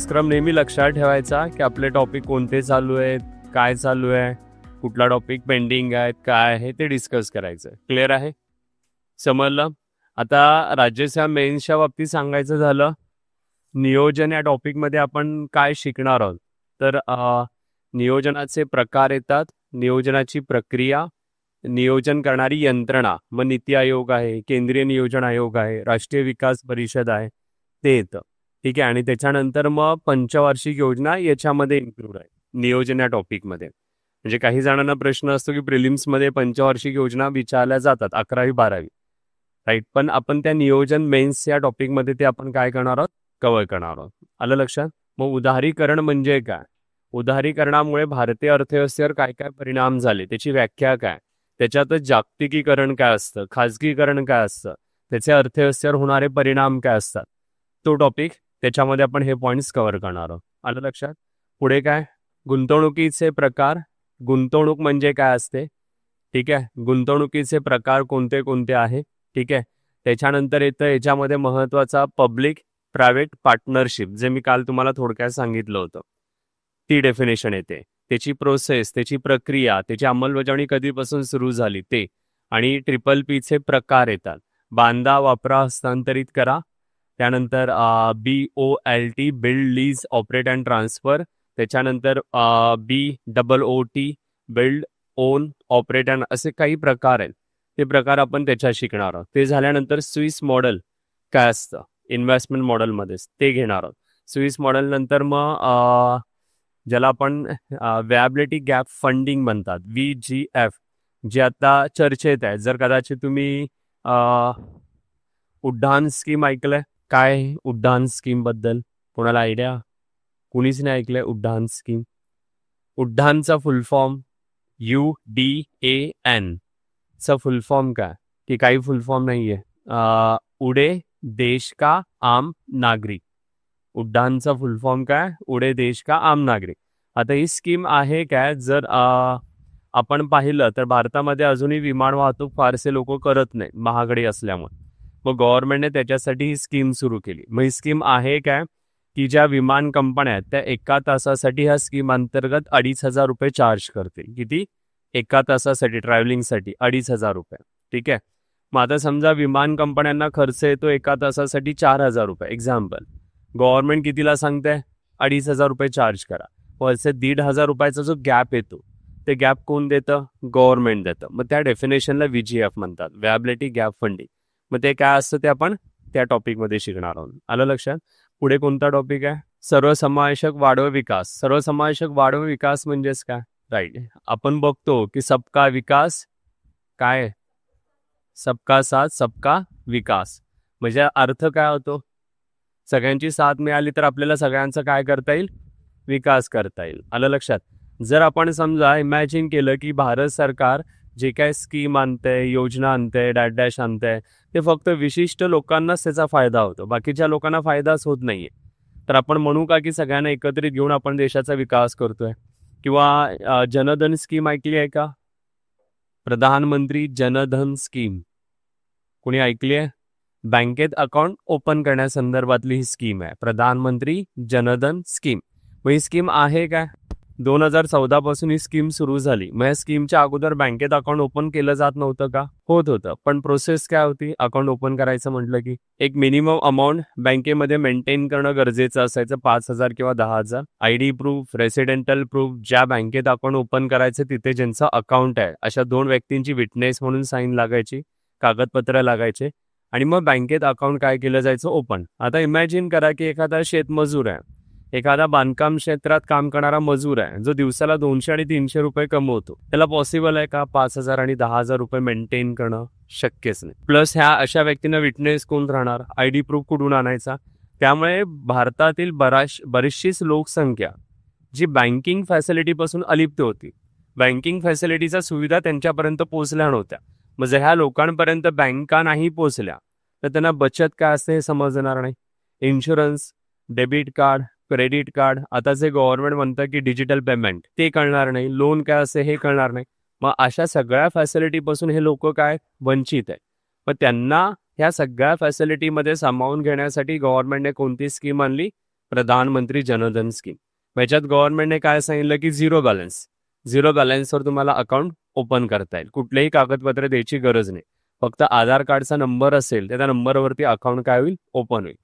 अभ्यासक्रम नेहमी लक्षात ठेवायचा की आपले टॉपिक कोणते चालू आहेत, काय चालू आहे, कुठला टॉपिक पेंडिंग आहे, काय आहे ते डिस्कस करायचं. क्लिअर आहे? समजलं? आता राज्याच्या मेन्सच्या बाबतीत सांगायचं झालं, नियोजन या टॉपिकमध्ये आपण काय शिकणार आहोत. तर नियोजनाचे प्रकार येतात, नियोजनाची प्रक्रिया, नियोजन करणारी यंत्रणा, मग नीती आयोग आहे, केंद्रीय नियोजन आयोग आहे, राष्ट्रीय विकास परिषद आहे, ते येतं. ठीक आहे. आणि त्याच्यानंतर मग पंचवार्षिक योजना याच्यामध्ये इन्क्लूड आहे नियोजन या टॉपिकमध्ये. म्हणजे काही जणांना प्रश्न असतो की प्रिलिम्समध्ये पंचवार्षिक योजना विचारल्या जातात 11वी 12वी, राईट. पण आपण त्या नियोजन मेन्स या टॉपिकमध्ये ते आपण काय करणार आहोत, कव्हर करणार आहोत. आलं लक्षात? मग उदारीकरण म्हणजे काय, उदारीकरणामुळे भारतीय अर्थव्यवस्थेवर काय काय परिणाम झाले, त्याची व्याख्या काय, त्याच्यातच जागतिकीकरण काय असतं, खाजगीकरण काय असतं, त्याचे अर्थव्यवस्थेवर होणारे परिणाम काय असतात, तो टॉपिक त्याच्यामध्ये आपण हे पॉईंट्स कव्हर करणार आहोत. आलं लक्षात? पुढे काय, गुंतवणुकीचे प्रकार, गुंतवणूक म्हणजे काय असते, ठीक आहे, गुंतवणुकीचे प्रकार कोणते कोणते आहे, ठीक आहे. त्याच्यानंतर येतं याच्यामध्ये महत्वाचा पब्लिक प्रायव्हेट पार्टनरशिप, जे मी काल तुम्हाला थोडक्यात सांगितलं होतं, ती डेफिनेशन येते, त्याची प्रोसेस, त्याची प्रक्रिया, त्याची अंमलबजावणी कधीपासून सुरू झाली ते, आणि PPPचे प्रकार येतात, बांधा, वापरा, हस्तांतरित करा, त्यानंतर BOLT build, lease, operate and transfer, त्याच्यानंतर BOOT build, on, operate and, असे काही प्रकार आहेत, ते प्रकार आपण त्याच्यात शिकणार आहोत. ते झाल्यानंतर स्विस मॉडेल काय असतं इन्व्हेस्टमेंट मॉडेलमध्येच ते घेणार आहोत. स्विस मॉडेल नंतर मग ज्याला आपण व्हॅबिलिटी गॅप फंडिंग म्हणतात, VGF, जे आता चर्चेत आहे. जर कदाचित तुम्ही उड्डाण स्कीम ऐकलंय, काय उड्डाण स्कीम बद्दल कोणाला आयडिया? कुणीच नाही ऐकलंय उड्डाण स्कीम? उड्डाणचा फुल फॉर्म UDAN चा फुल फॉर्म काय, की काही फुल फॉर्म नाहीये, उडे देश का आम नागरिक. उड्डाणचा फुल फॉर्म काय, उडे देश का आम नागरिक. आता ही स्कीम आहे काय, जर आपण पाहिलं तर भारतामध्ये अजूनही विमान वाहतूक फारसे लोक करत नाही, महागडी असल्यामुळे. मग गव्हर्नमेंटने त्याच्यासाठी ही स्कीम सुरू केली. मग ही स्कीम आहे काय, की ज्या विमान कंपन्या आहेत त्या एका तासासाठी ह्या स्कीम अंतर्गत 2,500 रुपये चार्ज करतील. किती? एका तासासाठी ट्रॅव्हलिंगसाठी 2,500 रुपये. ठीक आहे. मग आता समजा विमान कंपन्यांना खर्च येतो एका तासासाठी 4,000 रुपये एक्झाम्पल, गव्हर्नमेंट कितीला सांगते, 2,500 रुपये चार्ज करा. वर्षे 1,500 रुपयाचा जो गॅप येतो ते गॅप कोण देतं, गव्हर्नमेंट देतं. मग त्या डेफिनेशनला VGF म्हणतात, व्हॅबिलिटी गॅप फंडिंग. मग ते काय असतं ते आपण त्या टॉपिकमध्ये शिकणार आहोत. आलं लक्षात? पुढे कोणता टॉपिक आहे, सर्वसमावेशक वाढव विकास. सर्वसमावेशक वाढव विकास म्हणजेच काय, राईट. आपण बघतो की सबका विकास काय, सबका साथ सबका विकास, म्हणजे अर्थ काय होतो, सगळ्यांची साथ मिळाली तर आपल्याला सगळ्यांचा काय करता येईल, विकास करता येईल. आलं लक्षात? जर आपण समजा इमॅजिन केलं की भारत सरकार जे काय स्कीम आणतंय, योजना आणतंय, डॅश आणतंय, ते फक्त विशिष्ट लोकांनाच त्याचा फायदा होतो, बाकीच्या लोकांना फायदाच होत नाहीये, तर आपण म्हणू का की सगळ्यांना एकत्रित घेऊन आपण देशाचा विकास करतोय? किंवा जनधन स्कीम ऐकली आहे का, प्रधानमंत्री जनधन स्कीम कोणी ऐकली आहे? बँकेत अकाउंट ओपन करण्यासंदर्भातली ही स्कीम आहे, प्रधानमंत्री जनधन स्कीम. मग ही स्कीम आहे काय, 2014 पासून ही स्कीम सुरू झाली. मग या स्कीमच्या अगोदर बँकेत अकाउंट ओपन केलं जात नव्हतं का? होत होतं. पण प्रोसेस काय होती, अकाउंट ओपन करायचं म्हटलं की एक मिनिमम अमाऊंट बँकेमध्ये मेंटेन करणं गरजेचं असायचं, 5,000 किंवा 10,000. ID प्रूफ, रेसिडेंटल प्रूफ, ज्या बँकेत अकाउंट ओपन करायचं तिथे ज्यांचं अकाउंट आहे अशा 2 व्यक्तींची विटनेस म्हणून साईन लागायची, कागदपत्र लागायचे, आणि मग बँकेत अकाउंट काय केलं जायचं, ओपन. आता इमॅजिन करा की एखादा शेतमजूर आहे, एखादा बांधकाम क्षेत्रात काम करणारा मजूर आहे, जो दिवसाला 200 आणि 300 रुपये कमवतो. त्याला पॉसिबल आहे का 5,000 आणि 10,000 रुपये मेंटेन करणं? शक्यच नाही. प्लस ह्या अशा व्यक्तींना विटनेस कोण राहणार, ID प्रूफ कुठून आणायचा? त्यामुळे भारतातील बरीचशीच लोकसंख्या जी बँकिंग फॅसिलिटीपासून अलिप्त होती, बँकिंग फॅसिलिटीचा सुविधा त्यांच्यापर्यंत पोहोचल्या नव्हत्या. मग जर ह्या लोकांपर्यंत बँका नाही पोहोचल्या तर त्यांना बचत काय असते हे समजणार नाही, insurance, debit card, credit card, आता जे गव्हर्नमेंट म्हणतं की डिजिटल पेमेंट, ते कळणार नाही, लोन काय असते हे कळणार नाही. मग अशा सगळ्या फॅसिलिटीपासून हे लोक काय वंचित आहे. मग त्यांना ह्या सगळ्या फॅसिलिटीमध्ये सामावून घेण्यासाठी गव्हर्नमेंटने कोणती स्कीम आणली, प्रधानमंत्री जनधन स्कीम. याच्यात गव्हर्नमेंटने काय सांगितलं की झिरो बॅलन्सवर तुम्हाला अकाउंट ओपन करता येईल. कुठलेही कागदपत्र द्यायची गरज नाही. फक्त आधार कार्डचा नंबर असेल तर त्या नंबरवरती अकाउंट काय होईल, ओपन होईल.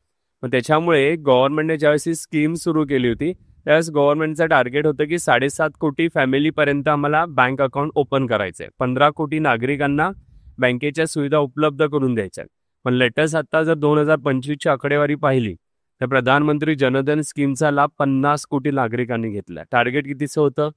मग त्याच्यामुळे गव्हर्नमेंटने ज्यावेळेस ही स्कीम सुरू केली होती त्यावेळेस गव्हर्नमेंटचं टार्गेट होतं की 7.5 कोटी फॅमिलीपर्यंत आम्हाला बँक अकाउंट ओपन करायचंय. 15 कोटी नागरिकांना बँकेच्या सुविधा उपलब्ध करून द्यायच्या. पण लेटेस्ट आता जर 2025ची आकडेवारी पाहिली तर प्रधानमंत्री जनधन स्कीमचा लाभ 50 कोटी नागरिकांनी घेतलाय. टार्गेट कितीचं होतं,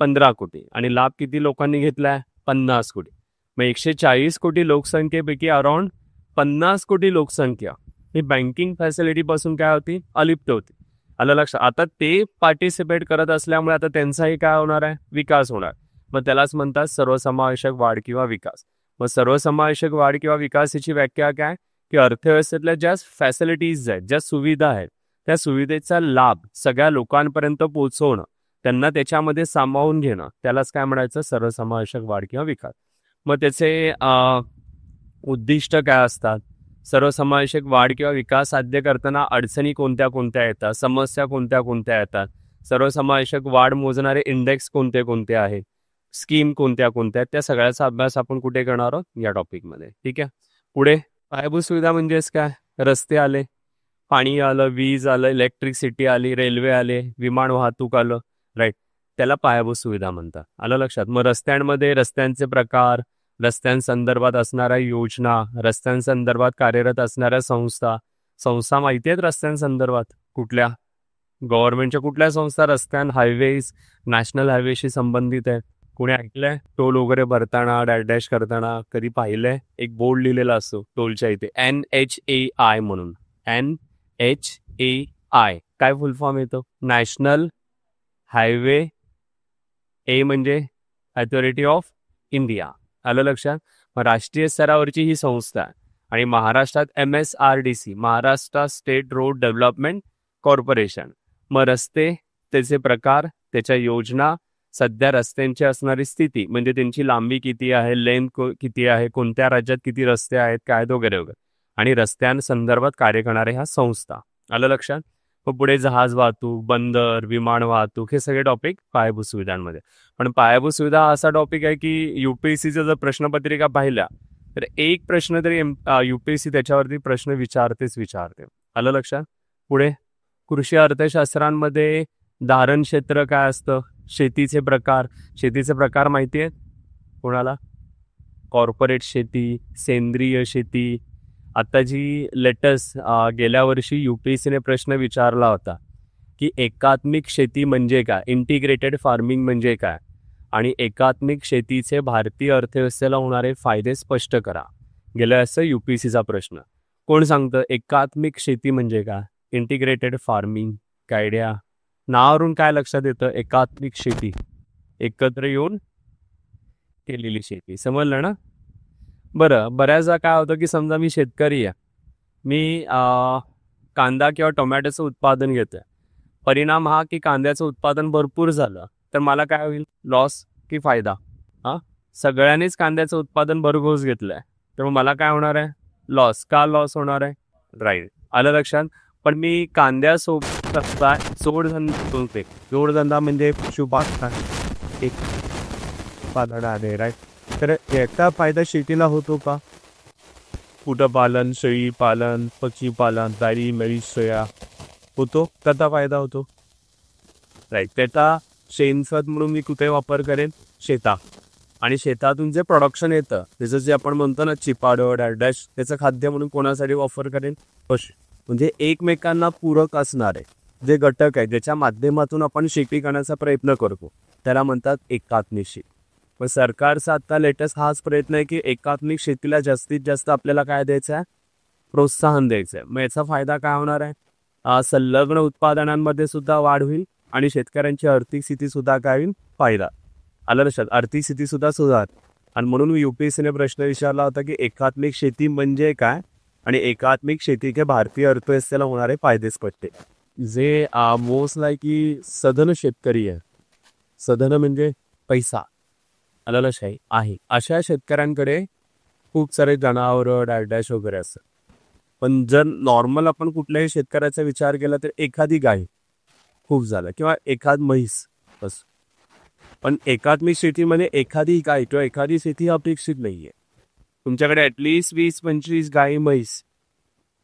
15 कोटी, आणि लाभ किती लोकांनी घेतलाय, 50 कोटी. मग 140 कोटी लोकसंख्येपैकी अराउंड 50 कोटी लोकसंख्या ही बँकिंग फॅसिलिटीपासून काय होती, अलिप्त होती. आलं लक्षात. आता ते पार्टिसिपेट करत असल्यामुळे आता त्यांचाही काय होणार आहे, विकास होणार. मग त्यालाच म्हणतात सर्वसमावेशक वाढ किंवा विकास. मग सर्वसमावेशक वाढ किंवा विकास याची व्याख्या काय, की अर्थव्यवस्थेतल्या ज्या फॅसिलिटीज आहेत, ज्या सुविधा आहेत, त्या सुविधेचा लाभ सगळ्या लोकांपर्यंत पोहोचवणं, त्यांना त्याच्यामध्ये सामावून घेणं, त्यालाच काय म्हणायचं, सर्वसमावेशक वाढ किंवा विकास. मग त्याचे उद्दिष्ट काय असतात, सर्वसमावेशक वाढ किंवा विकास साध्य करताना अडचणी कोणत्या कोणत्या येतात, समस्या कोणत्या कोणत्या येतात, सर्वसमावेशक वाढ मोजणारे इंडेक्स कोणते कोणते आहेत, स्कीम कोणत्या कोणत्या, त्या सगळ्याचा अभ्यास आपण कुठे करणार आहोत, या टॉपिकमध्ये. ठीक आहे. पुढे पायाभूत सुविधा म्हणजेच काय, रस्ते आले, पाणी आलं, वीज आलं, इलेक्ट्रिसिटी आली, रेल्वे आले, विमान वाहतूक आलं, राईट, त्याला पायाभूत सुविधा म्हणतात. आलं लक्षात. मग रस्त्यांमध्ये रस्त्यांचे प्रकार, रस्त्यांसंदर्भात असणाऱ्या योजना, रस्त्यांसंदर्भात कार्यरत असणाऱ्या संस्था माहिती आहेत रस्त्यांसंदर्भात कुठल्या, गव्हर्नमेंटच्या कुठल्या संस्था रस्त्यां, हायवेज, नॅशनल हायवेशी संबंधित आहेत, कोणी ऐकलंय, टोल वगैरे भरताना, डॅश करताना कधी पाहिलंय, एक बोर्ड लिहिलेला असतो टोलच्या इथे, NHAI म्हणून. NHAI काय फुल फॉर्म येतो, नॅशनल हायवे, ए म्हणजे अथॉरिटी ऑफ इंडिया. आलं लक्षात. राष्ट्रीय स्तरावरची ही संस्था आहे. आणि महाराष्ट्रात MSRDC, Maharashtra state road development corporation. मग रस्ते, त्याचे प्रकार, त्याच्या योजना, सध्या रस्त्यांची असणारी स्थिती म्हणजे त्यांची लांबी किती आहे, लेंथ किती आहे, कोणत्या राज्यात किती रस्ते आहेत, काय वगैरे वगैरे, आणि रस्त्यांसंदर्भात कार्य करणारे ह्या संस्था. आलं लक्षात. मग पुढे जहाज वाहतूक, बंदर, विमान वाहतूक, हे सगळे टॉपिक पायाभूत सुविधांमध्ये. पण पायाभूत सुविधा हा असा टॉपिक आहे की UPSCचं जर प्रश्नपत्रिका पाहिल्या तर एक प्रश्न तरी UPSC त्याच्यावरती प्रश्न विचारते. आलं लक्षात. पुढे कृषी अर्थशास्त्रांमध्ये धारण क्षेत्र काय असतं, शेतीचे प्रकार माहिती आहेत कोणाला, कॉर्पोरेट शेती, सेंद्रिय शेती. आता जी लेटेस्ट गेल्या वर्षी UPSCने प्रश्न विचारला होता की एकात्मिक शेती म्हणजे काय, इंटिग्रेटेड फार्मिंग म्हणजे काय, आणि एकात्मिक शेतीचे भारतीय अर्थव्यवस्थेला होणारे फायदे स्पष्ट करा. गेल्या वर्षी UPSCचा प्रश्न. कोण सांगतं एकात्मिक शेती म्हणजे काय, इंटिग्रेटेड फार्मिंग, काय आयडिया, नावावरून काय लक्षात येतं, एकात्मिक शेती, एकत्र येऊन केलेली शेती. समजलं ना. बरं, बऱ्याचदा काय होतं की समजा मी शेतकरी आहे, मी कांदा किंवा टोमॅटोचं उत्पादन घेतोय. परिणाम हा की कांद्याचं उत्पादन भरपूर झालं तर मला काय होईल, लॉस की फायदा. सगळ्यांनीच कांद्याचं उत्पादन भरघोस घेतलंय तर मग मला काय होणार आहे, लॉस. का लॉस होणार आहे, राईट. आलं लक्षात. पण मी कांद्यासोबत जोडधंदा म्हणजे पशुपालन, एक उत्पादन आहे, राईट. तर याचा फायदा शेतीला होतो का, कुक्कुटपालन, शेळीपालन, पक्षीपालन, डाळी, म्हैस, सोया होतो, त्याचा फायदा होतो, राईट. त्याचा शेणखत म्हणून मी कुठे वापर करेन, शेतात. आणि शेतातून जे प्रोडक्शन येतं त्याचं जे आपण म्हणतो ना चिपाडो, डॅश, त्याचं खाद्य म्हणून कोणासाठी वापर करेन, पशु. म्हणजे एकमेकांना पूरक असणारे जे घटक आहेत ज्याच्या माध्यमातून आपण शेती करण्याचा प्रयत्न करतो त्याला म्हणतात एकात्मिक शेती. पण सरकारचा आता लेटेस्ट हाच प्रयत्न आहे की एकात्मिक शेतीला जास्तीत जास्त आपल्याला काय द्यायचं आहे, प्रोत्साहन द्यायचं आहे. मग याचा फायदा काय होणार आहे, संलग्न उत्पादनांमध्ये सुद्धा वाढ होईल आणि शेतकऱ्यांची आर्थिक स्थिती सुद्धा काय होईल, फायदा. आलं लक्षात. आर्थिक स्थिती सुद्धा सुधार. आणि म्हणून UPSCने प्रश्न विचारला होता की एकात्मिक शेती म्हणजे काय आणि एकात्मिक शेती के भारतीय अर्थव्यवस्थेला होणारे फायदे स्पष्ट. जे मोस्ट लाईकी सधन शेतकरी आहे, सधन म्हणजे पैसा, अललशाही आहे, अशा शेतकऱ्यांकडे खूप सारे जनावरं, डॅश वगैरे असतात. पण जर नॉर्मल आपण कुठल्याही शेतकऱ्याचा विचार केला तर एखादी गाय खूप झालं किंवा एखाद म्हैस बस. पण एकात्मिक शेतीमध्ये एखादी गाय किंवा एखादी शेती अपेक्षित नाहीये. तुमच्याकडे ऍटलिस्ट 20-25 गाई म्हैस.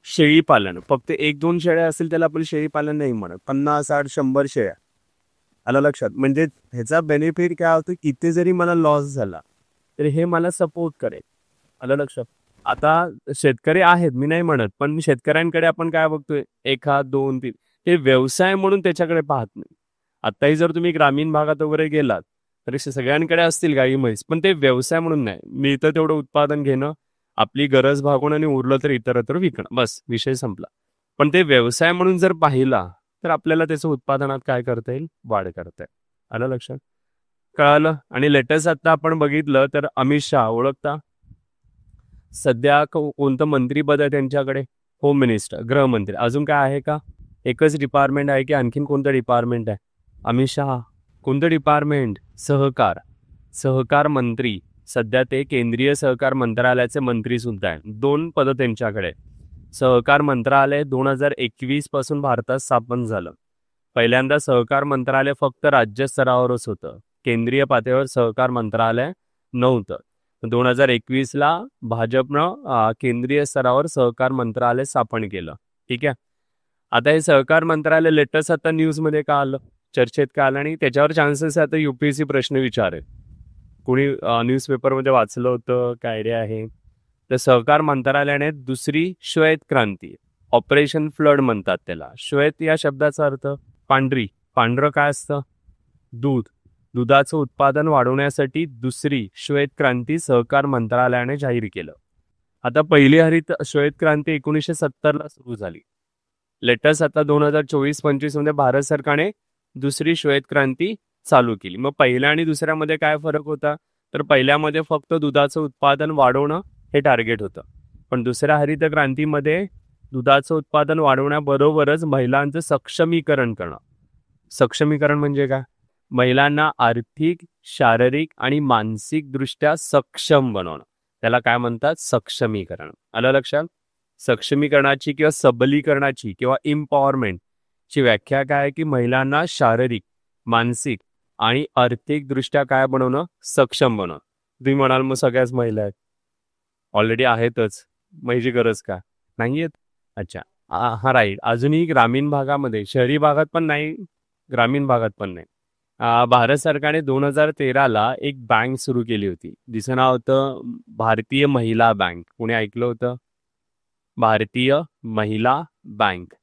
शेळी पालन फक्त 1-2 शेळ्या असेल त्याला आपण शेळी पालन नाही म्हणत. 50-60-100 शेळ्या आलं लक्षात. म्हणजे ह्याचा बेनिफिट काय होतं, इथे जरी मला लॉस झाला तर हे मला सपोर्ट करेल. आलं लक्षात. आता शेतकरी आहेत मी नाही म्हणत, पण शेतकऱ्यांकडे आपण काय बघतोय, 1-2-3 हे व्यवसाय म्हणून त्याच्याकडे पाहत नाही. आताही जर तुम्ही ग्रामीण भागात वगैरे गेलात तरी सगळ्यांकडे असतील गाई म्हैस, पण ते व्यवसाय म्हणून नाही. मी इथं तेवढं उत्पादन घेणं, आपली गरज भागवणं आणि उरलं तर इतरत्र विकणं, बस विषय संपला. पण ते व्यवसाय म्हणून जर पाहिला तर आपल्याला त्याचं उत्पादनात काय करता येईल, वाढ करता येईल. आलं लक्षात. कळालं. आणि लेटेस्ट आता आपण बघितलं तर अमित शहा ओळखता, सध्या कोणतं मंत्रीपद आहे त्यांच्याकडे, होम मिनिस्टर, गृहमंत्री. अजून काय आहे का, एकच डिपार्टमेंट आहे की आणखीन कोणतं डिपार्टमेंट आहे. अमित शहा कोणतं डिपार्टमेंट, सहकार, सहकार मंत्री. सध्या ते केंद्रीय सहकार मंत्रालयाचे मंत्री सुद्धा आहेत. 2 पदं त्यांच्याकडे. सहकार मंत्रालय 2021 पासून भारतात स्थापन झालं. पहिल्यांदा सहकार मंत्रालय फक्त राज्य स्तरावरच होतं, केंद्रीय पातळीवर सहकार मंत्रालय नव्हतं. 2021ला भाजपनं केंद्रीय स्तरावर सहकार मंत्रालय स्थापन केलं. ठीक आहे. आता हे सहकार मंत्रालय लेटेस्ट आता न्यूजमध्ये का आलं, चर्चेत का आलं, आणि त्याच्यावर चान्सेस आहे आता UPSC प्रश्न विचारेल. कोणी न्यूजपेपरमध्ये वाचलं होतं, काय आयडिया आहे. तर सहकार मंत्रालयाने दुसरी श्वेत क्रांती, ऑपरेशन फ्लड म्हणतात त्याला. श्वेत या शब्दाचा अर्थ पांढरी, पांढरं काय असतं, दूध. दुधाचं उत्पादन वाढवण्यासाठी दुसरी श्वेत क्रांती सहकार मंत्रालयाने जाहीर केलं. आता पहिली हरित श्वेत क्रांती 1970ला सुरू झाली. लेटेस्ट आता 2024-25 मध्ये भारत सरकारने दुसरी श्वेत क्रांती चालू केली. मग पहिल्या आणि दुसऱ्यामध्ये काय फरक होता, तर पहिल्यामध्ये फक्त दुधाचं उत्पादन वाढवणं हे टार्गेट होतं, पण दुसऱ्या हरित क्रांतीमध्ये दुधाचं उत्पादन वाढवण्याबरोबरच महिलांचं सक्षमीकरण करणं. सक्षमीकरण म्हणजे काय, महिलांना आर्थिक, शारीरिक आणि मानसिक दृष्ट्या सक्षम बनवणं, त्याला काय म्हणतात, सक्षमीकरण. आलं लक्षात. सक्षमीकरणाची किंवा सबलीकरणाची किंवा इम्पॉवरमेंटची व्याख्या काय आहे की महिलांना शारीरिक, मानसिक आणि आर्थिक दृष्ट्या काय बनवणं, सक्षम बनवणं. तुम्ही म्हणाल मग सगळ्याच महिला आहेत, ऑलरेडी आहेतच, महिची गरज का नाही आहेत. अच्छा, हा राईट. अजूनही ग्रामीण भागामध्ये, शहरी भागात पण नाही, ग्रामीण भागात पण नाही. भारत सरकारने 2013ला एक बँक सुरू केली होती, जिचं नाव होतं भारतीय महिला बँक. कोणी ऐकलं होतं, भारतीय महिला बँक.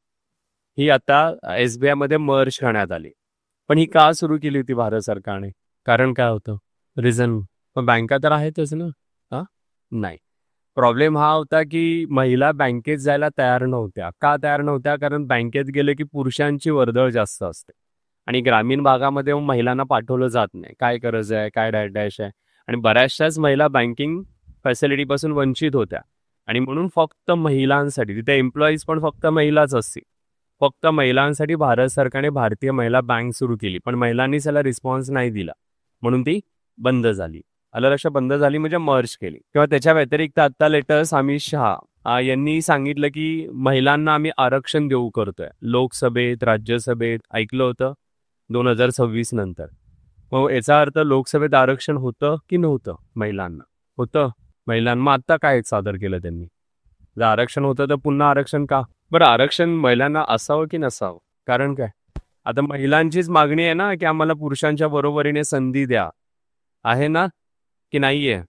ही आता SBI मध्ये मर्ज करण्यात आली. पण ही का सुरू केली होती भारत सरकारने, कारण काय होतं, रिझन. पण बँका तर आहेतच ना. नाही, प्रॉब्लेम हा होता की महिला बँकेत जायला तयार नव्हत्या. का तयार नव्हत्या, कारण बँकेत गेले की पुरुषांची वर्दळ जास्त असते आणि ग्रामीण भागामध्ये महिलांना पाठवलं जात नाही. काय गरज आहे, काय डॅश आहे, आणि बऱ्याचशाच महिला बँकिंग फॅसिलिटीपासून वंचित होत्या. आणि म्हणून फक्त महिलांसाठी, तिथे एम्प्लॉईज पण फक्त महिलाच असतील, फक्त महिलांसाठी भारत सरकारने भारतीय महिला बँक सुरू केली. पण महिलांनी त्याला रिस्पॉन्स नाही दिला म्हणून ती बंद झाली. आलं लक्षात. बंद झाली म्हणजे मर्ज केली. किंवा त्याच्या व्यतिरिक्त आता लेटेस्ट अमित शहा यांनी सांगितलं की महिलांना आम्ही आरक्षण देऊ करतोय लोकसभेत, राज्यसभेत. ऐकलं होतं 2026 नंतर. मग याचा अर्थ लोकसभेत आरक्षण होतं की नव्हतं, महिलांना होतं. महिलांना आता काय सादर केलं त्यांनी, जर आरक्षण होतं तर पुन्हा आरक्षण का. बरं, आरक्षण महिलांना असावं की नसावं, कारण काय, आता महिलांचीच मागणी आहे ना की आम्हाला पुरुषांच्या बरोबरीने संधी द्या, आहे ना की नाहीये.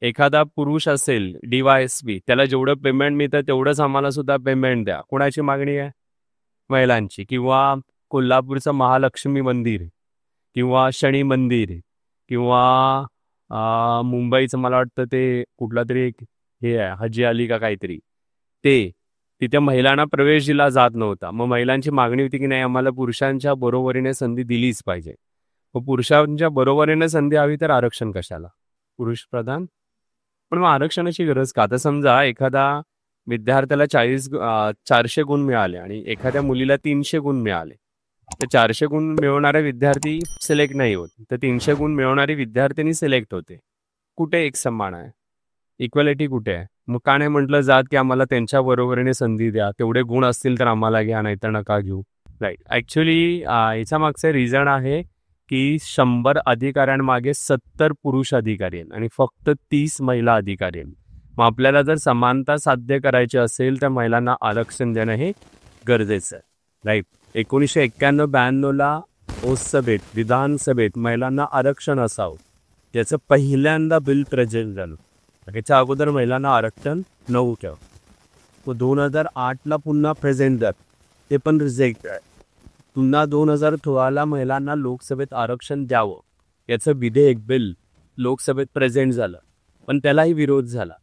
एखादा पुरुष असेल DYSP, त्याला जेवढं पेमेंट मिळतं तेवढंच आम्हाला सुद्धा पेमेंट द्या. कोणाची मागणी आहे, महिलांची. किंवा कोल्हापूरचं महालक्ष्मी मंदिर किंवा शनी मंदिर किंवा मुंबईचं मला वाटतं ते कुठला तरी एक हे आहे, हजी अली का काहीतरी, ते तिथे महिलांना प्रवेश दिला जात नव्हता. मग महिलांची मागणी होती की नाही, आम्हाला पुरुषांच्या बरोबरीने संधी दिलीच पाहिजे. मग पुरुषांच्या बरोबरीने संधी हवी तर आरक्षण कशाला, पुरुष प्रधान. पण मग आरक्षणाची गरज का. आता समजा एखादा विद्यार्थ्याला 400 गुण मिळाले आणि एखाद्या मुलीला 300 गुण मिळाले, तर 400 गुण मिळवणारे विद्यार्थी सिलेक्ट नाही होत, तर 300 गुण मिळवणारी विद्यार्थिनी सिलेक्ट होते. कुठे एक समान आहे, इक्वॅलिटी कुठे आहे. मग का नाही म्हटलं जात की आम्हाला त्यांच्या बरोबरीने संधी द्या, तेवढे गुण असतील तर आम्हाला घ्या, नाहीतर नका घेऊ. राईट. ॲक्च्युली याच्या मागचं रिझन आहे की 100 अधिकाऱ्यांमागे 70 पुरुष अधिकारी आहेत आणि फक्त 30 महिला अधिकारी आहेत. मग आपल्याला जर समानता साध्य करायची असेल तर महिलांना आरक्षण देणं हे गरजेचं आहे. राईट. 1991-92ला लोकसभेत, विधानसभेत महिलांना आरक्षण असावं याचं पहिल्यांदा बिल प्रेझेंट झालं. त्याच्या अगोदर महिलांना आरक्षण नव्हतं. व 2008ला पुन्हा प्रेझेंट झालं, ते पण रिजेक्ट आहे. पुन्हा 2016ला महिलांना लोकसभेत आरक्षण द्यावं याचं विधेयक बिल लोकसभेत प्रेझेंट झालं, पण त्यालाही विरोध झाला.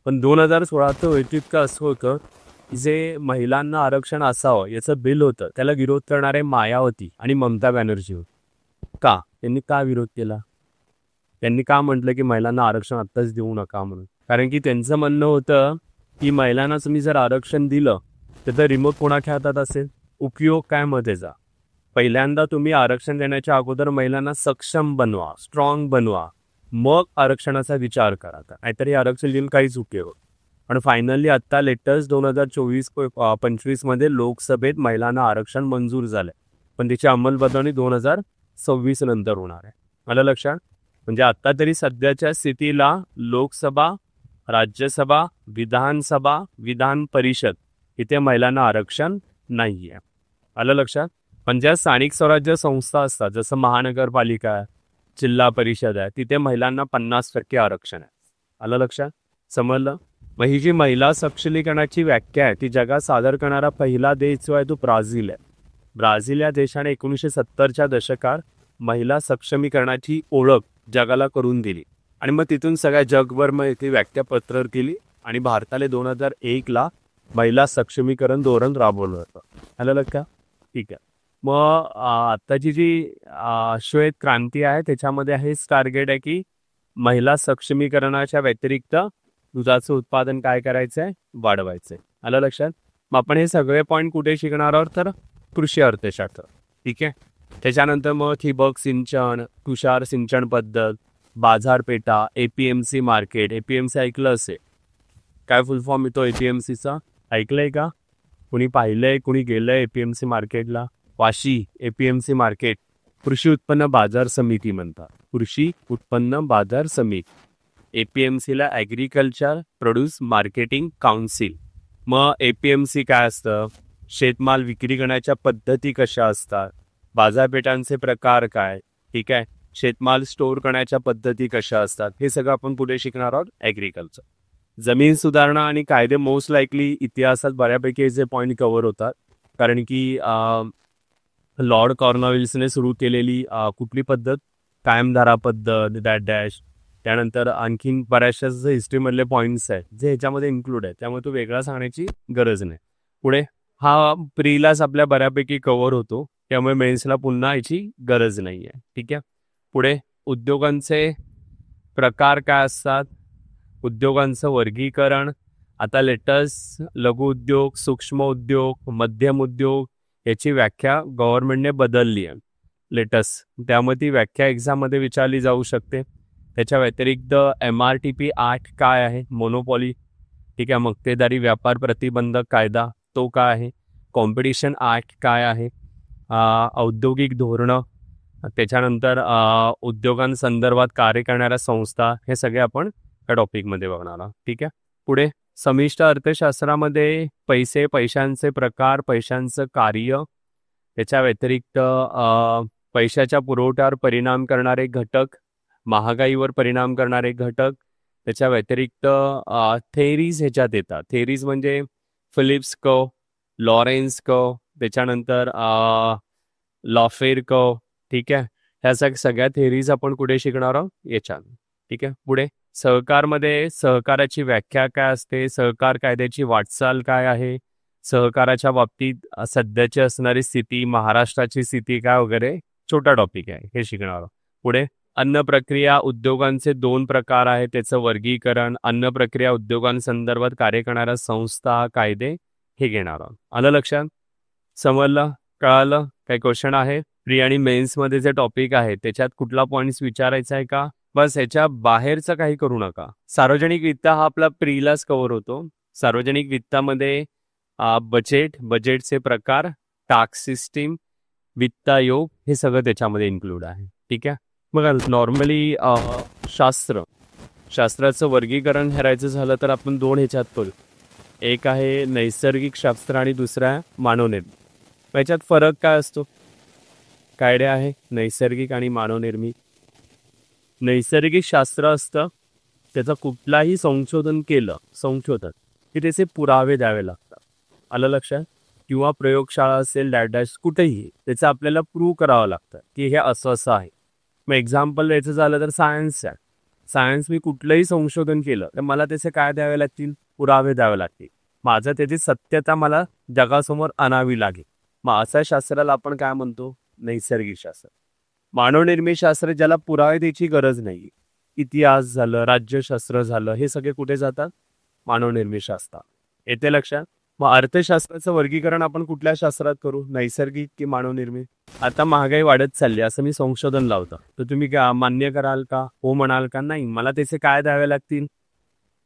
पण 2016चं वैशिष्ट्य असं होतं की जे महिलांना आरक्षण असावं याचं बिल होतं, त्याला विरोध करणारे मायावती आणि ममता बॅनर्जी होते. का? त्यांनी का विरोध केला? त्यांनी का म्हटलं की महिलांना आरक्षण आत्ताच देऊ नका म्हणून? कारण की त्यांचं म्हणणं होतं की महिलांना तुम्ही जर आरक्षण दिलं त्याचा रिमोट कोणाच्या हातात असेल? उपयोग काय मग त्याचा? पहिल्यांदा तुम्ही आरक्षण देण्याच्या अगोदर महिलांना सक्षम बनवा, स्ट्रॉंग बनवा, मग आरक्षणाचा विचार करा. नाहीतरी आरक्षण देऊन काहीच उपयोग. पण फायनली आत्ता लेटेस्ट 2024-25 लोकसभेत महिलांना आरक्षण मंजूर झालंय, पण त्याची अंमलबजावणी 2026 नंतर होणार आहे. मला लक्षात. म्हणजे आत्ता तरी सध्याच्या स्थितीला लोकसभा, राज्यसभा, विधानसभा, विधान परिषद इथे महिलांना आरक्षण नाही आहे. आलं लक्षात. पण ज्या स्थानिक स्वराज्य संस्था असतात, जसं महानगरपालिका आहे, जिल्हा परिषद आहे, तिथे महिलांना 50% आरक्षण आहे. आलं लक्षात. समजलं. मग ही जी महिला सक्षमीकरणाची व्याख्या आहे ती जगात सादर करणारा पहिला देश जो आहे तो ब्राझील आहे. ब्राझील या देशाने 1970च्या दशकात महिला सक्षमीकरणाची ओळख जगाला करून दिली आणि मग तिथून सगळ्या जगभर मग ती व्याख्या पत्र केली आणि भारताला 2001ला महिला सक्षमीकरण धोरण राबवलं होतं. आलं लक्षात. ठीक आहे. मग आत्ताची जी श्वेत क्रांती आहे त्याच्यामध्ये हेच टार्गेट आहे की महिला सक्षमीकरणाच्या व्यतिरिक्त दुधाचं उत्पादन काय करायचं आहे? वाढवायचं आहे. आलं लक्षात. मग आपण हे सगळे पॉईंट कुठे शिकणार आहोत? तर कृषी अर्थशास्त्र. ठीक आहे. त्याच्यानंतर मग ठिबक सिंचन, तुषार सिंचन पद्धत, बाजारपेठा, APMC मार्केट. APMC ऐकलं असेल. काय फुल फॉर्म येतो APMCचा? ऐकलंय का? कुणी पाहिलंय? कुणी गेलंय APMC मार्केटला? वाशी APMC मार्केट कृषी उत्पन्न बाजार समिती म्हणतात. कृषी उत्पन्न बाजार समिती. APMCला ॲग्रिकल्चर प्रोड्यूस मार्केटिंग काउन्सिल. मग APMC काय असतं? शेतमाल विक्री करण्याच्या पद्धती कशा असतात, बाजारपेठांचे प्रकार काय, ठीक आहे, शेतमाल स्टोअर करण्याच्या पद्धती कशा असतात, हे सगळं आपण पुढे शिकणार आहोत. ॲग्रिकल्चर, जमीन सुधारणा आणि कायदे. मोस्ट लाईकली इतिहासात बऱ्यापैकी जे पॉईंट कव्हर होतात, कारण की लॉर्ड कॉर्नवेलिसने सुरू केलेली कुठली पद्धत? कायमधारा पद्धत, डॅश डॅश. त्यानंतर आणखीन बऱ्याचशा हिस्ट्रीमधले पॉईंट्स आहेत जे ह्याच्यामध्ये इन्क्लूड आहेत, त्यामुळे तो वेगळा सांगण्याची गरज नाही. पुढे हा प्रीलाच आपल्या बऱ्यापैकी कव्हर होतो, त्यामुळे मेन्सला पुन्हा याची गरज नाही आहे. ठीक आहे. पुढे उद्योगांचे प्रकार काय असतात, उद्योगांचं वर्गीकरण. आता लेटेस्ट लघु उद्योग, सूक्ष्म उद्योग, मध्यम उद्योग याची व्याख्या गव्हर्नमेंटने बदलली आहे लेटेस्ट, त्यामुळे ती व्याख्या एक्झाममध्ये विचारली जाऊ शकते. त्याच्या व्यतिरिक्त MRTP ॲक्ट काय आहे? मोनोपॉली. ठीक आहे. मक्तेदारी व्यापार प्रतिबंधक कायदा तो काय आहे? कॉम्पिटिशन ॲक्ट काय आहे? औद्योगिक धोरणं. त्याच्यानंतर उद्योगांसंदर्भात कार्य करणाऱ्या संस्था, हे सगळे आपण या टॉपिकमध्ये बघणार आहोत. ठीक आहे. पुढे समिष्ट अर्थशास्त्रामध्ये पैसे, पैशांचे प्रकार, पैशांचं कार्य. त्याच्या व्यतिरिक्त पैशाच्या पुरवठ्यावर परिणाम करणारे घटक, महागाईवर परिणाम करणारे घटक. त्याच्या व्यतिरिक्त थेरीज ह्याच्यात येतात. थेरीज म्हणजे फिलिप्स कर्व, लॉरेन्स कर्व, त्याच्यानंतर लॉफेर कर्व. ठीक आहे. ह्या सगळ्या थेरीज आपण कुठे शिकणार आहोत? याच्यात. ठीक आहे. पुढे सहकारमध्ये सहकाराची व्याख्या काय असते, सहकार कायद्याची वाटचाल काय आहे, सहकाराच्या बाबतीत सध्याची असणारी स्थिती, महाराष्ट्राची स्थिती काय वगैरे छोटा टॉपिक आहे, हे शिकणार आहोत. पुढे अन्न प्रक्रिया उद्योगांचे 2 प्रकार आहेत, त्याचं वर्गीकरण. अन्न प्रक्रिया उद्योगांसंदर्भात कार्य करणाऱ्या संस्था, कायदे, हे घेणार आहोत. आलं लक्षात? समजलं? कळालं? काही क्वेश्चन आहे? प्री आणि मेन्समध्ये जे टॉपिक आहे त्याच्यात कुठला पॉईंट्स विचारायचा आहे का? बस ह्याच्या बाहेरचं काही करू नका. सार्वजनिक वित्त हा आपला प्रीलाच कव्हर होतो. सार्वजनिक वित्तामध्ये बजेटचे प्रकार, टास्क सिस्टीम, वित्त आयोग हे सगळं त्याच्यामध्ये इन्क्लूड आहे. ठीक आहे. बघा नॉर्मली शास्त्राचं वर्गीकरण करायचं झालं तर आपण दोन ह्याच्यात करू. एक आहे नैसर्गिक शास्त्र आणि दुसरा आहे मानवनिर्मित. याच्यात फरक काय असतो? काय आहे नैसर्गिक आणि मानवनिर्मित? नैसर्गिक शास्त्र असतं त्याचं कुठलाही संशोधन की त्याचे पुरावे द्यावे लागतात. आलं लक्षात? किंवा प्रयोगशाळा असेल डॅश कुठेही त्याचं आपल्याला प्रूव्ह करावं लागतं की हे असं आहे. मग एक्झाम्पल द्यायचं झालं तर सायन्स आहे. सायन्स मी कुठलंही संशोधन केलं तर मला त्याचे काय द्यावे लागतील? पुरावे द्यावे लागतील. माझं त्याची सत्यता मला जगासमोर आणावी लागेल. मग अशा शास्त्राला आपण काय म्हणतो? नैसर्गिक शास्त्र. मानवनिर्मित शास्त्र ज्याला पुरावे द्यायची गरज नाही. इतिहास झालं, राज्यशास्त्र झालं, हे सगळे कुठे जातात? मानवनिर्मित शास्त्र. येते लक्षात? मग अर्थशास्त्राचं वर्गीकरण आपण कुठल्या शास्त्रात करू? नैसर्गिक की मानवनिर्मित? आता महागाई वाढत चालली असं मी संशोधन लावतं तर तुम्ही मान्य कराल का? हो म्हणाल का? नाही. मला त्याचे काय द्यावे लागतील?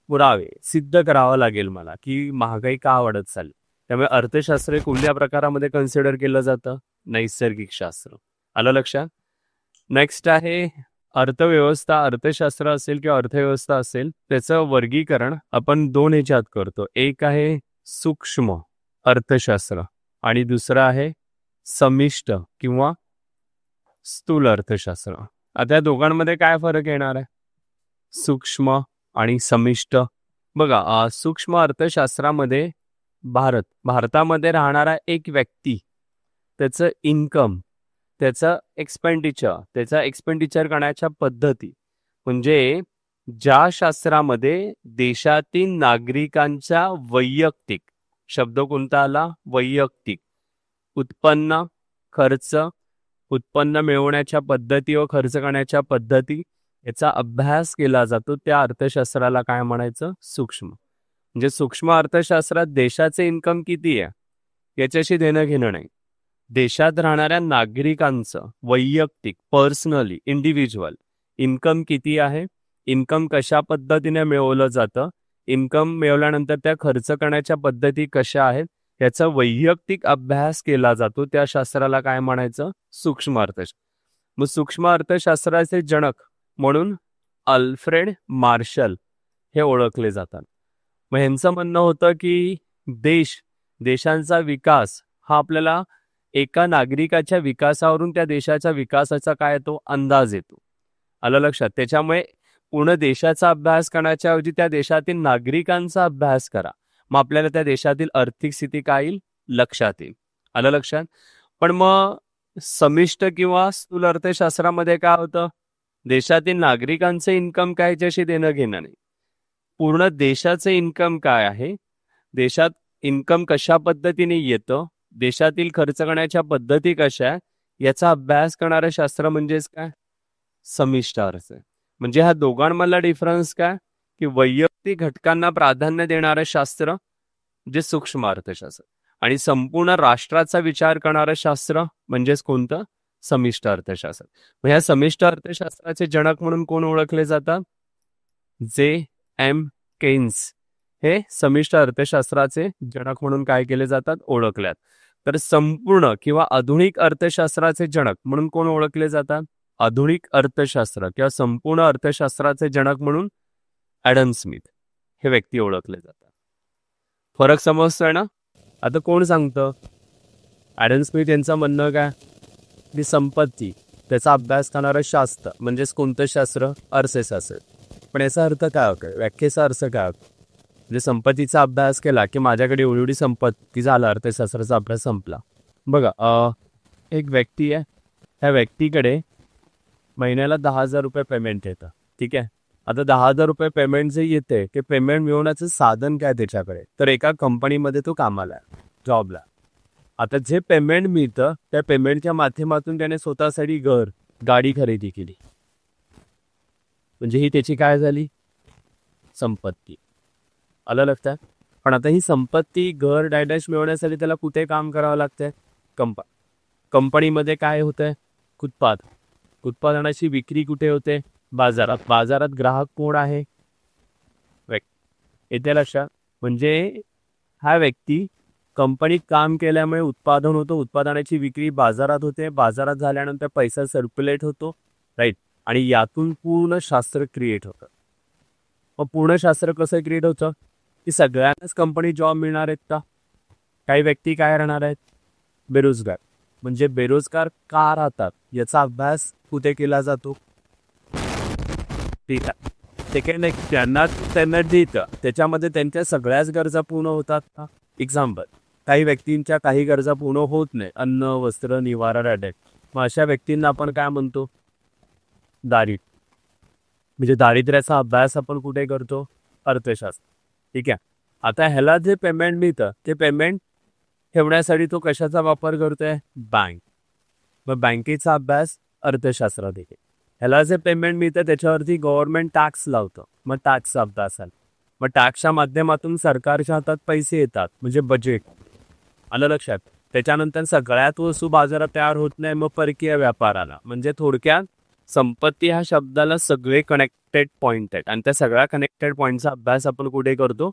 पुरावे. सिद्ध करावं लागेल मला की महागाई का वाढत चालली. त्यामुळे अर्थशास्त्र कुठल्या प्रकारामध्ये कन्सिडर केलं जातं? नैसर्गिक शास्त्र. आलं लक्षात? नेक्स्ट आहे अर्थव्यवस्था. अर्थशास्त्र असेल किंवा अर्थव्यवस्था असेल त्याचं वर्गीकरण आपण दोन ह्याच्यात करतो. एक आहे सूक्ष्म अर्थशास्त्र आणि दुसरं आहे समिष्ट किंवा स्थूल अर्थशास्त्र. आता या दोघांमध्ये काय फरक येणार आहे? सूक्ष्म आणि समिष्ट. बघा सूक्ष्म अर्थशास्त्रामध्ये भारतामध्ये राहणारा एक व्यक्ती, त्याचं इन्कम, त्याचं एक्सपेंडिचर करण्याच्या पद्धती, म्हणजे ज्या शास्त्रामध्ये देशातील नागरिकांच्या वैयक्तिक, शब्द कोणता आला? वैयक्तिक उत्पन्न, खर्च, उत्पन्न मिळवण्याच्या पद्धती व खर्च करण्याच्या पद्धती याचा अभ्यास केला जातो, त्या अर्थशास्त्राला काय म्हणायचं? सूक्ष्म. म्हणजे सूक्ष्म अर्थशास्त्रात देशाचे इन्कम किती आहे याच्याशी देणं घेणं नाही. देशात राहणाऱ्या नागरिकांचं वैयक्तिक, पर्सनली, इंडिव्हिज्युअल इन्कम किती आहे, इन्कम कशा पद्धतीने मिळवलं जातं, इन्कम मिळवल्यानंतर त्या खर्च करण्याच्या पद्धती कशा आहेत याचा वैयक्तिक अभ्यास केला जातो. त्या शास्त्राला काय म्हणायचं? सूक्ष्म अर्थशास्त्र. मग सूक्ष्म अर्थशास्त्राचे जनक म्हणून अल्फ्रेड मार्शल हे ओळखले जातात. मग ह्यांचं म्हणणं होतं की देशांचा विकास हा आपल्याला एका नागरिकाच्या विकासावरून त्या देशाच्या विकासाचा काय येतो? अंदाज येतो. आलं लक्षात? त्याच्यामुळे पूर्ण देशाचा अभ्यास करण्याच्या ऐवजी त्या देशातील नागरिकांचा अभ्यास करा. मग आपल्याला त्या देशातील आर्थिक स्थिती काय येईल? लक्षात येईल. आलं लक्षात? पण मग समिष्ट किंवा स्थूल अर्थशास्त्रामध्ये काय होतं? देशातील नागरिकांचे इन्कम काय याच्याशी देणं घेणं नाही. पूर्ण देशाचे इन्कम काय आहे, देशात इन्कम कशा पद्धतीने येतं, देशातील खर्च करण्याच्या पद्धती कशा आहे याचा अभ्यास करणारं शास्त्र म्हणजेच काय? समिष्ट अर्थ. म्हणजे ह्या दोघांमधला डिफरन्स काय? की वैयक्तिक घटकांना प्राधान्य देणारं शास्त्र जे सूक्ष्म अर्थशास्त्र आणि संपूर्ण राष्ट्राचा विचार करणारं शास्त्र म्हणजेच कोणतं? समिष्ट अर्थशास्त्र. मग ह्या समिष्ट अर्थशास्त्राचे जनक म्हणून कोण ओळखले जातात? J.M. केन्स हे समिष्ट अर्थशास्त्राचे जनक म्हणून काय केले जातात? ओळखल्यात. तर संपूर्ण किंवा आधुनिक अर्थशास्त्राचे जनक म्हणून कोण ओळखले जातात? आधुनिक अर्थशास्त्र किंवा संपूर्ण अर्थशास्त्राचे जनक म्हणून ॲडम स्मिथ हे व्यक्ती ओळखले जातात. फरक समजतोय ना? आता कोण सांगतं? ॲडम स्मिथ यांचं म्हणणं काय? की संपत्ती त्याचा अभ्यास करणारं शास्त्र म्हणजेच कोणतं शास्त्र? अर्थशास्त्र. पण याचा अर्थ काय होतो? व्याख्येचा अर्थ काय होतो? म्हणजे संपत्तीचा अभ्यास केला की माझ्याकडे एवढी संपत्ती, झाला अर्थशास्त्राचा अभ्यास संपला. बघा एक व्यक्ती आहे, ह्या व्यक्तीकडे महिन्याला 10,000 रुपये पेमेंट येतं. ठीक आहे. आता 10,000 रुपये पेमेंट जे येते ते पेमेंट मिळवण्याचं साधन काय त्याच्याकडे? तर एका कंपनीमध्ये तो कामाला आहे, जॉबला. आता जे पेमेंट मिळतं त्या पेमेंटच्या माध्यमातून त्याने स्वतःसाठी घर, गाडी खरेदी केली. म्हणजे ही त्याची काय झाली? संपत्ती. आलं लक्षात? पण आता ही संपत्ती, घर, डॅश मिळवण्यासाठी त्याला कुठे काम करावं लागतंय? कंपनीमध्ये काय होतंय? उत्पादनाची विक्री कुठे होते? बाजारात ग्राहक कोण आहे? येते लक्षात? म्हणजे हा व्यक्ती कंपनीत काम केल्यामुळे उत्पादन होतं, उत्पादनाची विक्री बाजारात होते, बाजारात झाल्यानंतर पैसा सर्क्युलेट होतो, राईट? आणि यातून पूर्ण शास्त्र क्रिएट होतं. मग पूर्ण शास्त्र कसं क्रिएट होतं की सगळ्यांनाच कंपनी जॉब मिळणार आहेत का? काही व्यक्ती काय राहणार आहेत? बेरोजगार. म्हणजे बेरोजगार का राहतात याचा अभ्यास कुठे केला जातो? ठीक आहे. सेकंड एक त्यांना देतं त्याच्यामध्ये त्यांच्या सगळ्याच गरजा पूर्ण होतात का? एक्झाम्पल, काही व्यक्तींच्या काही गरजा पूर्ण होत नाही, अन्न, वस्त्र, निवारा, राहण्यात. मग अशा व्यक्तींना आपण काय म्हणतो? दारिद्र्य. म्हणजे दारिद्र्याचा अभ्यास आपण कुठे करतो? अर्थशास्त्र. ठीक आहे. आता ह्याला जे पेमेंट मिळतं ते पेमेंट ठेवण्यासाठी तो कशाचा वापर करतोय? बँक. मग बँकेचा अभ्यास अर्थशास्त्रात येते. ह्याला जे पेमेंट मिळतं त्याच्यावरती गव्हर्नमेंट टॅक्स लावतं, मग टॅक्सचा अभ्यास आला. मग टॅक्सच्या माध्यमातून सरकारच्या हातात पैसे येतात, म्हणजे बजेट. आलं लक्षात? त्याच्यानंतर सगळ्यात वस्तू बाजारात तयार होत नाही, मग परकीय व्यापार आला. म्हणजे थोडक्यात संपत्ती ह्या शब्दाला सगळे कनेक्टेड पॉइंट आहेत आणि त्या सगळ्या कनेक्टेड पॉइंटचा अभ्यास आपण कुठे करतो?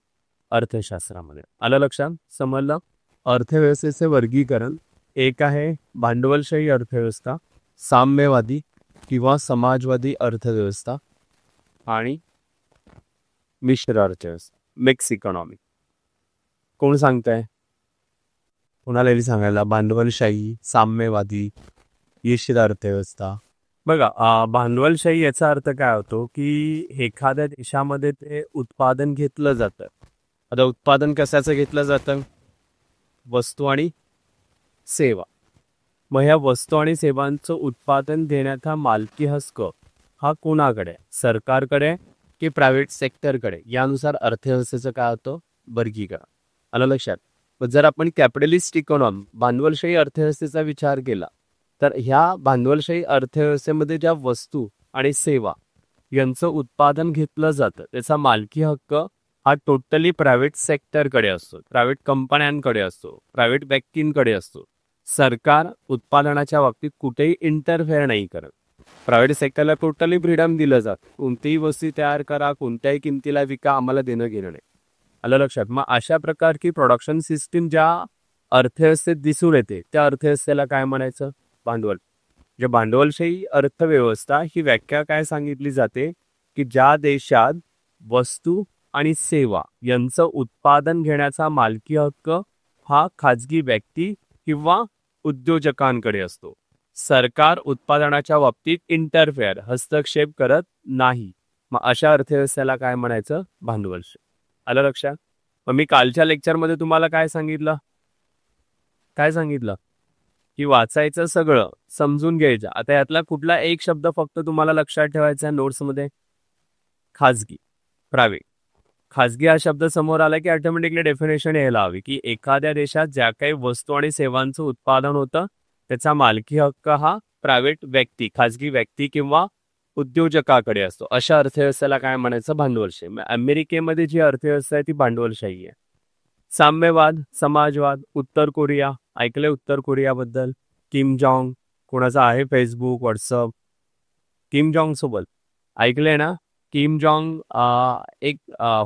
अर्थशास्त्रामध्ये. आलं लक्षात? समजलं? अर्थव्यवस्थेचे वर्गीकरण एक आहे भांडवलशाही अर्थव्यवस्था, साम्यवादी किंवा समाजवादी अर्थव्यवस्था आणि मिश्र अर्थव्यवस्था, मिक्स इकॉनॉमी. कोण सांगताय? कोणाला सांगायला? भांडवलशाही, साम्यवादी, मिश्र अर्थव्यवस्था. बघा, भांडवलशाही याचा अर्थ काय होतो की एखाद्या देशामध्ये ते उत्पादन घेतलं जातं. आता उत्पादन कशाचं घेतलं जातं? वस्तू आणि सेवा. मग ह्या वस्तू आणि सेवांचं उत्पादन घेण्याचा मालकी हक्क हा कोणाकडे? सरकारकडे की प्रायव्हेट सेक्टरकडे? यानुसार अर्थव्यवस्थेचं काय होतं? वर्गीकरण. आलं लक्षात? पण जर आपण कॅपिटलिस्ट इकॉनॉमी, भांडवलशाही अर्थव्यवस्थेचा विचार केला तर ह्या भांडवलशाही अर्थव्यवस्थेमध्ये ज्या वस्तू आणि सेवा यांचं उत्पादन घेतलं जातं त्याचा मालकी हक्क हा टोटली प्रायव्हेट सेक्टरकडे असतो, प्रायव्हेट कंपन्यांकडे असतो, प्रायव्हेट व्यक्तींकडे असतो. सरकार उत्पादनाच्या बाबतीत कुठेही इंटरफेअर नाही करत. प्रायव्हेट सेक्टरला टोटली फ्रीडम दिलं जातं, कोणतीही वस्तू तयार करा, कोणत्याही किमतीला विका, आम्हाला देणं घेणं नाही. आलं लक्षात? मग अशा प्रकारची प्रोडक्शन सिस्टीम ज्या अर्थव्यवस्थेत दिसून येते त्या अर्थव्यवस्थेला काय म्हणायचं? भांडवल. जे भांडवलशाही अर्थव्यवस्था ही व्याख्या काय सांगितली जाते की ज्या देशात वस्तू आणि सेवा यांचं उत्पादन घेण्याचा मालकी हक्क हा खाजगी व्यक्ती किंवा उद्योजकांकडे असतो. सरकार उत्पादनाच्या बाबतीत इंटरफेअर, हस्तक्षेप करत नाही. मग अशा अर्थव्यवस्थेला काय म्हणायचं? भांडवलशाही. आलं लक्षात? मग मी कालच्या लेक्चरमध्ये तुम्हाला काय सांगितलं? की वाचायचं सगळं, समजून घ्यायचं. आता यातला कुठला एक शब्द फक्त तुम्हाला लक्षात ठेवायचा आहे नोट्समध्ये? खाजगी, प्रायव्हेट. खाजगी हा शब्द समोर आला की ऑटोमॅटिकली डेफिनेशन यायला हवी की एखाद्या देशात ज्या काही वस्तू आणि सेवांचं उत्पादन होतं त्याचा मालकी हक्क हा प्रायव्हेट व्यक्ती, खाजगी व्यक्ती किंवा उद्योजकाकडे असतो. अशा अर्थव्यवस्थेला काय म्हणायचं? भांडवलशाही. अमेरिकेमध्ये जी अर्थव्यवस्था आहे ती भांडवलशाही आहे. साम्यवाद, समाजवाद, उत्तर कोरिया. ऐकलंय उत्तर कोरियाबद्दल? किम जॉंग, कोणाचा आहे फेसबुक, व्हॉट्सअप? किम जॉंग सोबत ऐकलंय ना? किम जॉंग एक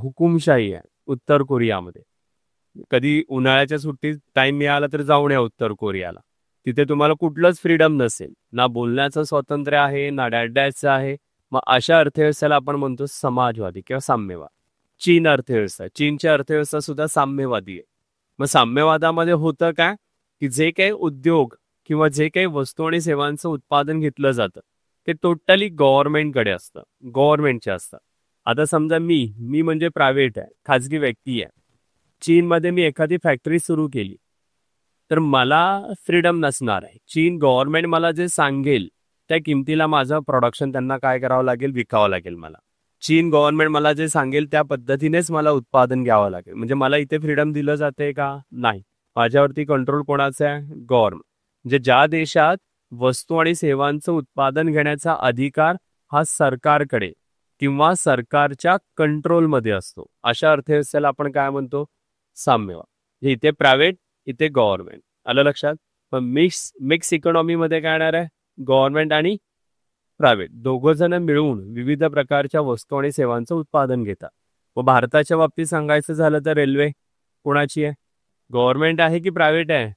हुकुमशाही आहे उत्तर कोरियामध्ये. कधी उन्हाळ्याच्या सुट्टीत टाइम मिळाला तर जाऊन या उत्तर कोरियाला. तिथे तुम्हाला कुठलंच फ्रीडम नसेल, ना बोलण्याचं स्वातंत्र्य आहे, ना डॅडायचं आहे. मग अशा अर्थव्यवस्थेला आपण म्हणतो समाजवादी किंवा साम्यवाद. चीन अर्थव्यवस्था, चीनची अर्थव्यवस्था सुद्धा साम्यवादी आहे. मग साम्यवादामध्ये होतं काय की जे काही उद्योग किंवा जे काही वस्तू आणि सेवांचं उत्पादन घेतलं जातं ते टोटली गव्हर्नमेंटकडे असतं, गव्हर्नमेंटचे असतं. आता समजा मी म्हणजे प्रायव्हेट आहे, खाजगी व्यक्ती आहे. चीनमध्ये मी एखादी फॅक्टरी सुरू केली तर मला फ्रीडम नसणार आहे. चीन गव्हर्नमेंट मला जे सांगेल त्या किमतीला माझं प्रोडक्शन त्यांना काय करावं लागेल? विकावं लागेल मला. चीन गव्हर्नमेंट मला जे सांगेल त्या पद्धतीनेच मला उत्पादन घ्यावं लागेल. म्हणजे मला इथे फ्रीडम दिलं जाते का? नाही. माझ्यावरती कंट्रोल कोणाचा आहे? गव्हर्नमेंट. म्हणजे ज्या देशात वस्तू आणि सेवांचं उत्पादन घेण्याचा अधिकार हा सरकारकडे किंवा सरकारच्या कंट्रोलमध्ये असतो अशा अर्थव्यवस्थेला आपण काय म्हणतो? साम्यवाद. इथे प्रायव्हेट, इथे गव्हर्नमेंट. आलं लक्षात? पण मिक्स इकॉनॉमीमध्ये काय येणार आहे? गव्हर्नमेंट आणि प्रायव्हेट दोघं जण मिळून विविध प्रकारच्या वस्तू आणि सेवांचं उत्पादन घेतात. व भारताच्या बाबतीत सांगायचं झालं तर रेल्वे कोणाची आहे? गव्हर्नमेंट आहे की प्रायव्हेट आहे?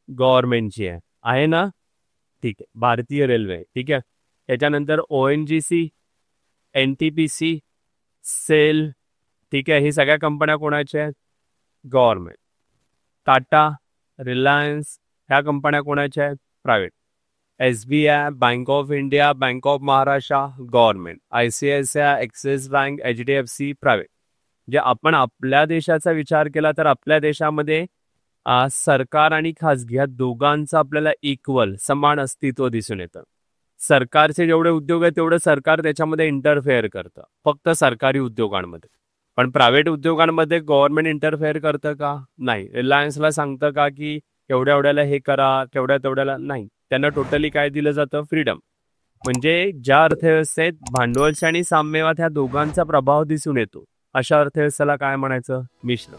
गव्हर्नमेंटची आहे ना? ठीक आहे, भारतीय रेल्वे. ठीक आहे, त्याच्यानंतर ONGC, NTPC, सेल. ठीक आहे, ही सगळ्या कंपन्या कोणाच्या आहेत? गव्हर्नमेंट. टाटा, रिलायन्स ह्या कंपन्या कोणाच्या आहेत? Private. SBI, bank of India, bank of Maharashtra government. ICICI, axis bank, HDFC private. जे आपण आपल्या देशाचा विचार केला तर आपल्या देशामध्ये सरकार आणि खाजगी या दोघांचं आपल्याला इक्वल समान अस्तित्व दिसून येतं. सरकारचे जेवढे उद्योग आहेत तेवढं सरकार त्याच्यामध्ये इंटरफेअर करतं, फक्त सरकारी उद्योगांमध्ये. पण प्रायव्हेट उद्योगांमध्ये गव्हर्नमेंट इंटरफेअर करतं का? नाही. रिलायन्सला सांगतं का की एवढ्या एवढ्याला हे करा, तेवढ्या तेवढ्याला नाही. त्यांना टोटली काय दिलं जातं? फ्रीडम. म्हणजे ज्या अर्थव्यवस्थेत भांडवलशाही आणि साम्यवाद ह्या दोघांचा प्रभाव दिसून येतो अशा अर्थव्यवस्थेला काय म्हणायचं? मिश्र.